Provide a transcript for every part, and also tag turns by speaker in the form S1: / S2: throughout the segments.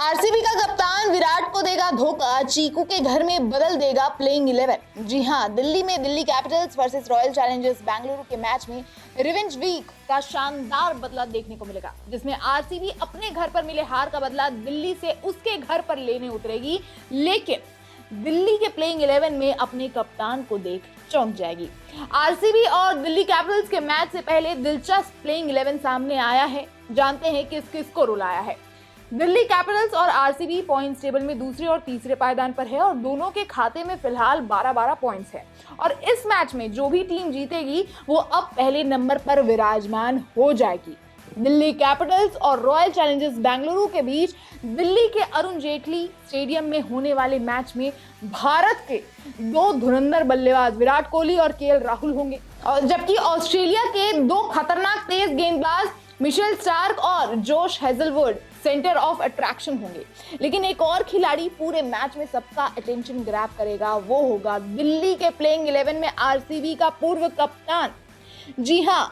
S1: RCB का कप्तान विराट को देगा धोखा, चीकू के घर में बदल देगा प्लेइंग 11। जी हां, दिल्ली में Delhi Capitals versus royal Challengers Bengaluru के मैच में रिवेंज वीक का शानदार बदला देखने को मिलेगा, जिसमें आरसीबी अपने घर पर मिले हार का बदला दिल्ली से उसके घर पर लेने उतरेगी। लेकिन दिल्ली के प्लेइंग 11 में अपने कप्तान को देख चौंक जाएगी। आरसीबी और दिल्ली कैपिटल्स के मैच से पहले दिलचस्प प्लेइंग 11 सामने आया है। जानते हैं किस किस को रुलाया है। दिल्ली कैपिटल्स और आरसीबी पॉइंट्स टेबल में दूसरे और तीसरे पायदान पर है और दोनों के खाते में फिलहाल 12-12 पॉइंट्स है। और इस मैच में जो भी टीम जीतेगी वो अब पहले नंबर पर विराजमान हो जाएगी। दिल्ली कैपिटल्स और रॉयल चैलेंजर्स बेंगलुरु के बीच दिल्ली के अरुण जेटली स्टेडियम में होने वाले मैच में भारत के दो धुरंधर बल्लेबाज विराट कोहली और केएल राहुल होंगे, और जबकि ऑस्ट्रेलिया के दो खतरनाक तेज गेंदबाज मिशेल स्टार्क और Josh Hazlewood centre of attraction होंगे। लेकिन एक और खिलाड़ी पूरे मैच में सबका अटेंशन ग्रैब करेगा, वो होगा दिल्ली के प्लेइंग 11 में आरसीबी का पूर्व कप्तान। जी हां,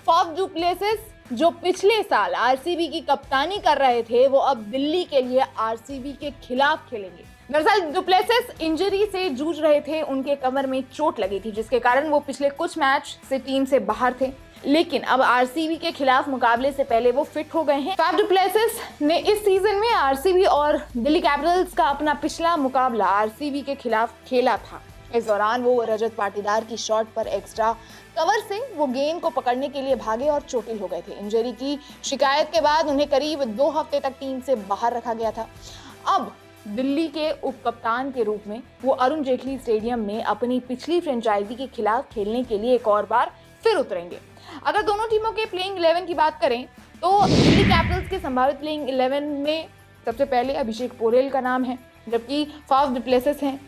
S1: फाफ डु प्लेसिस, जो पिछले साल आरसीबी की कप्तानी कर रहे थे, वो अब दिल्ली के लिए आरसीबी के खिलाफ खेलेंगे। दरअसल डु प्लेसिस इंजरी से जूझ रहे थे, उनके कमर में चोट लगी थी, जिसके कारण वो पिछले कुछ मैच से टीम से बाहर थे। लेकिन अब आरसीबी के खिलाफ मुकाबले से पहले वो फिट हो गए हैं। फाफ डु प्लेसिस ने इस सीजन में आरसीबी और दिल्ली कैपिटल्स का अपना पिछला मुकाबला आरसीबी के खिलाफ खेला था। इस दौरान वो रजत पाटीदार की शॉट पर एक्स्ट्रा कवर से वो गेंद को पकड़ने के लिए भागे और चोटिल हो गए थे। इंजरी की शिकायत के बाद उन्हें करीब 2 हफ्ते तक टीम से बाहर रखा गया था। अब दिल्ली के उप कप्तान के रूप में वो अरुण जेटली स्टेडियम में अपनी पिछली फ्रेंचाइजी के खिलाफ खेलने के लिए एक और बार फिर उतरेंगे। अगर दोनों टीमों के प्लेइंग 11 की बात करें तो दिल्ली कैपिटल्स के संभावित प्लेइंग 11 में सबसे पहले अभिषेक पोरेल का नाम है, जबकि फाफ डु प्लेसिस हैं,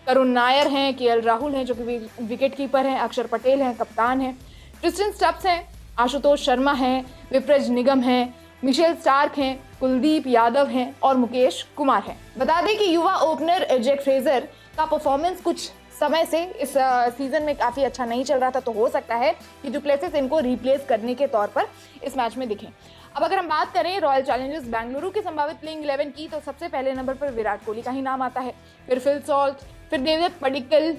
S1: करुण नायर हैं, केएल राहुल हैं जो कि विकेट कीपर हैं, अक्षर पटेल हैं कप्तान हैं, ट्रिस्टन स्टब्स हैं, आशुतोष शर्मा हैं, विप्रज निगम हैं, मिशेल स्टार्क हैं, कुलदीप यादव हैं और मुकेश कुमार हैं। बता दें कि युवा ओपनर जैक फ्रेजर का परफॉर्मेंस कुछ समय से इस सीजन में काफ़ी अच्छा नहीं चल रहा था, तो हो सकता है कि डु प्लेसिस इनको रिप्लेस करने के तौर पर इस मैच में दिखें। अब अगर हम बात करें रॉयल चैलेंजर्स बेंगलुरु के संभावित प्लेइंग 11 की, तो सबसे पहले नंबर पर विराट कोहली का ही नाम आता है, फिर फिल सॉल्ट, फिर देवदत्त पडिक्कल,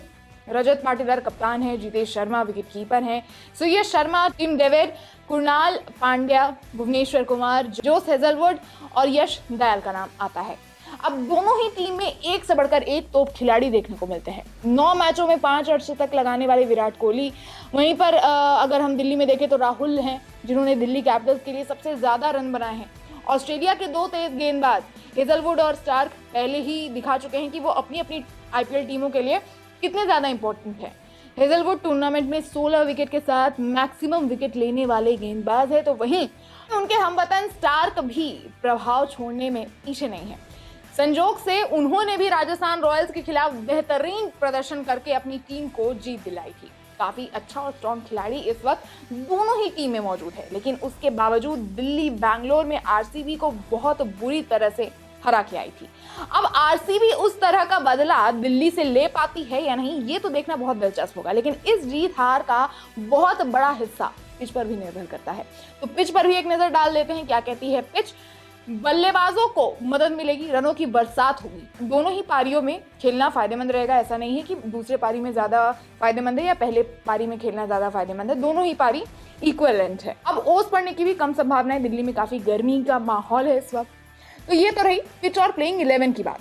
S1: रजत पाटीदार कप्तान है, जितेश शर्मा विकेट कीपर हैं, Suyash Sharma, Tim David, Kunal Pandya, Bhuvneshwar Kumar, Josh Hazlewood और यश दयाल का नाम आता है। अब दोनों ही टीम में एक से बढ़कर एक तोप खिलाड़ी देखने को मिलते हैं। 9 मैचों में 5 अर्धशतक लगाने वाले विराट कोहली, वहीं पर अगर हम दिल्ली में देखें तो राहुल हैं जिन्होंने दिल्ली कैपिटल्स के लिए सबसे ज्यादा रन बनाए हैं। ऑस्ट्रेलिया के 2 तेज गेंदबाज हेजलवुड और स्टार्क पहले ही दिखा चुके हैं कि वो अपनी अपनी आईपीएल टीमों के लिए कितने ज्यादा इंपॉर्टेंट है। हेजलवुड टूर्नामेंट में 16 विकेट के साथ मैक्सिमम विकेट लेने वाले गेंदबाज है, तो वहीं उनके हमवतन स्टार्क भी प्रभाव छोड़ने में पीछे नहीं है। संजोग से उन्होंने भी राजस्थान रॉयल्स के खिलाफ बेहतरीन प्रदर्शन करके अपनी टीम को जीत दिलाई थी। काफी अच्छा और स्ट्रॉन्ग खिलाड़ी इस वक्त दोनों ही टीम में मौजूद है, लेकिन उसके बावजूद दिल्ली बैंगलोर में आरसीबी को बहुत बुरी तरह से हरा के आई थी। अब आरसीबी उस तरह का बदला दिल्ली से ले पाती है या नहीं, ये तो देखना बहुत दिलचस्प होगा। लेकिन इस जीत हार का बहुत बड़ा हिस्सा पिच पर भी निर्भर करता है, तो पिच पर भी एक नजर डाल लेते हैं। क्या कहती है पिच? बल्लेबाजों को मदद मिलेगी, रनों की बरसात होगी। दोनों ही पारियों में खेलना फायदेमंद रहेगा। ऐसा नहीं है कि दूसरे पारी में ज्यादा फायदेमंद है या पहले पारी में खेलना ज्यादा फायदेमंद है, दोनों ही पारी इक्विवेलेंट है। अब ओस पड़ने की भी कम संभावना है, दिल्ली में काफी गर्मी का माहौल है इस वक्त। तो ये तो रही पिच और प्लेइंग 11 की बात।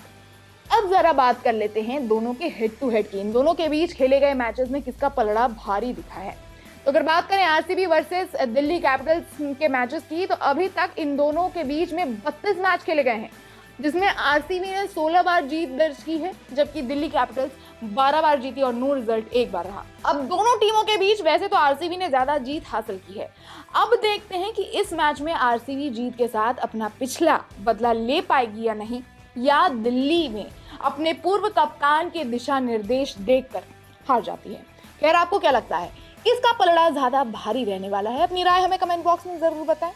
S1: अब जरा बात कर लेते हैं दोनों के हेड टू हेड की। इन दोनों के बीच खेले गए मैचेस में किसका पलड़ा भारी दिखा है। तो अगर बात करें आरसीबी वर्सेस दिल्ली कैपिटल्स के मैचेस की, तो अभी तक इन दोनों के बीच में 32 मैच खेले गए हैं, जिसमें आरसीबी ने 16 बार जीत दर्ज की है, जबकि दिल्ली कैपिटल्स 12 बार जीती और नो रिजल्ट एक बार रहा। अब दोनों टीमों के बीच वैसे तो आरसीबी ने ज्यादा जीत हासिल की है। अब देखते हैं कि इस मैच में आरसीबी जीत के साथ अपना पिछला बदला ले पाएगी या नहीं, या दिल्ली में अपने पूर्व कप्तान के दिशा निर्देश देखकर हार जाती है। खैर, आपको क्या लगता है, किसका पलड़ा ज्यादा भारी रहने वाला है? अपनी राय हमें कमेंट बॉक्स में जरूर बताएं।